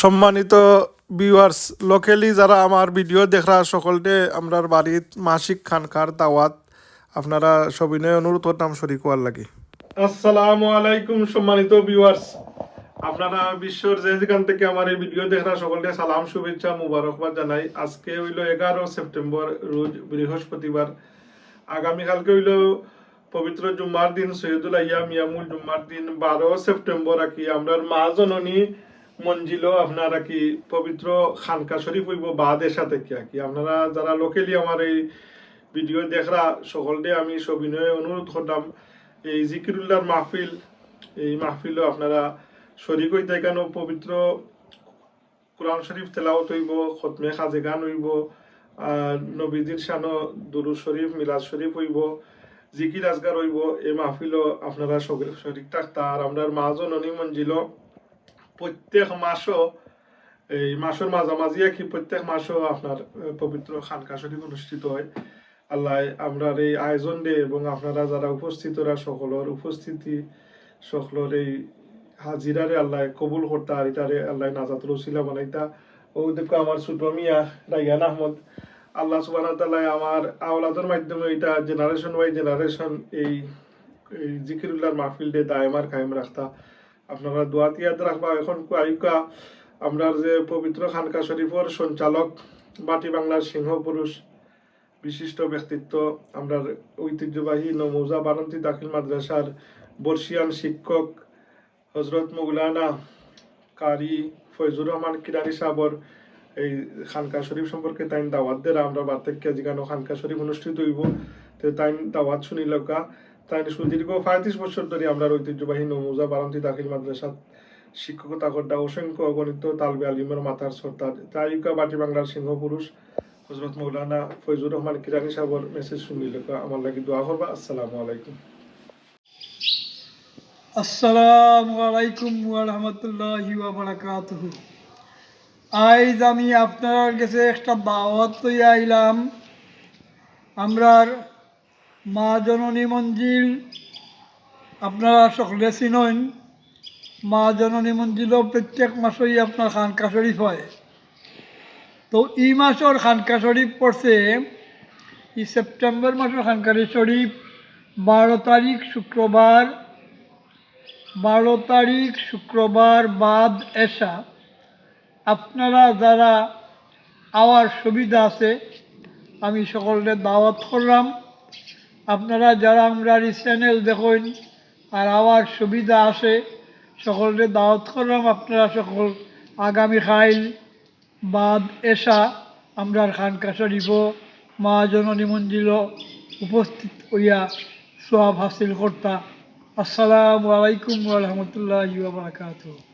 সম্মানিত viewers, locally যারা আমার ভিডিও দেখরা সকলকে আমরার বাড়িত মাসিক খানকার দাওয়াত আপনারা সবিনয় অনুরোধ করতাম শরীক হওয়ার লাগি। আসসালামু আলাইকুম সম্মানিত ভিউয়ার্স, আপনারা বিশ্বর যে যেখান থেকে আমার এই ভিডিও দেখরা সকলকে সালাম শুভেচ্ছা মুবারকবাদ জানাই। আজকে হইল 11 সেপ্টেম্বর, রোজ বৃহস্পতিবার। আগামীকালকে হইল পবিত্র জুম্মার দিন, সৈয়দুল আইয়াম ইয়ামুল জুম্মার দিন 12 সেপ্টেম্বর। কি আমরা মা জননী মঞ্জিল আপনারা কি পবিত্র খানকা শরীফ হইব বাদেশা থেকে। কি আপনারা যারা লোকালি আমার এই ভিডিও দেখরা সকলকে আমি সবিনয়ে অনুরোধ করতাম, এই জিকিরুল্লাহর মাহফিল, এই মাহফিলও আপনারা শরীক হইতে কেন পবিত্র কোরআন শরীফ তেলাওয়াত হইব, খতমে খাজে গান হইব, আর নবীজির শানো দুরূদ শরীফ মিলাদ শরীফ হইব, জিকির আজগার হইব। এই মাহফিলও আপনারা শরীক থাকতা। আর আমরা মা জননী মঞ্জিল প্রত্যেক মাসও এই মাসের মাঝামাঝি কি প্রত্যেক মাসও আপনার পবিত্র খানকা শরীফ অনুষ্ঠিত হয়। আল্লাহ আমরা এই আয়োজন দে এবং আপনারা যারা উপস্থিতরা সকলের উপস্থিতি সকলের এই হাজিরারে আল্লাহ কবুল করতা, আর এটারে আল্লাহ নাজাতুল ওসিলা বানাইতা। ও দেখো আমার ছোট মিয়া রাইয়ান আহমদ, আল্লাহ সুবহানাহু ওয়া তাআলা আমার আওলাদের মাধ্যমে এটা জেনারেশন বাই জেনারেশন এই জিকিরুল্লাহর মাহফিল দে দায়মার কায়েম রাখতা। আপনারা দোয়াত ইয়াদ রাখবা। এখন আইকা আমরা যে পবিত্র খানকা শরীফের সঞ্চালক বাটি বাংলার সিংহ পুরুষ বিশিষ্ট ব্যক্তিত্ব, আমরা ঐতিহ্যবাহী নমৌজা বারান্তি দাখিল মাদ্রাসার বর্ষিয়ান শিক্ষক হজরত মৌলানা কারি ফয়জুর রহমান কিরানি সাহর এই খানকা শরীফ সম্পর্কে তাই দাওয়াত দেরা আমরা বার্ধক্য যেখানে খানকা শরীফ অনুষ্ঠিত হইব, তো তাই দাওয়াত শুনিলকা। তাই সুদীর্ঘ 35 বছর ধরে আমরা ঐতিহ্যবাহী নমৌজা বারান্তি দাখিল মাদ্রাসা শিক্ষকতা করতে অসংখ্য অগণিত তালবে আলিমের মাথার সর্দার তাইকা বাটি বাংলার সিংহ পুরুষ হজরত মৌলানা ফয়জুর রহমান কিরানি সাহর মেসেজ শুনিলকা। আমার লাগি দোয়া করবা। আসসালামু আলাইকুম। আসসালামু আলাইকুম ওয়া রাহমাতুল্লাহি ওয়া বারাকাতুহু। আজ আমি আপনার কাছে একটা দাওয়াত লইয়া আইলাম। আমরার মা জননী মঞ্জিল আপনারা সকলে চিনেন। মা জননী মঞ্জিলও প্রত্যেক মাসেই আপনার খানকা শরীফ হয়। তো এই মাসের খানকা শরীফ পড়ছে, এই সেপ্টেম্বর মাসের খানকা শরীফ 12 তারিখ শুক্রবার, 12 তারিখ শুক্রবার বাদ এশা। আপনারা যারা আওয়ার সুবিধা আছে আমি সকলের দাওয়াত করলাম। আপনারা যারা আমরা এই চ্যানেল দেখেন আর আওয়ার সুবিধা আছে সকলের দাওয়াত করলাম। আপনারা সকল আগামীকাল বাদ এশা আমরার খানকা শরীফ মা জননী মঞ্জিল উপস্থিত হইয়া সওয়াব হাসিল করতা। আসসালামু আলাইকুম ওয়া রাহমাতুল্লাহি ওয়া বারাকাতুহু।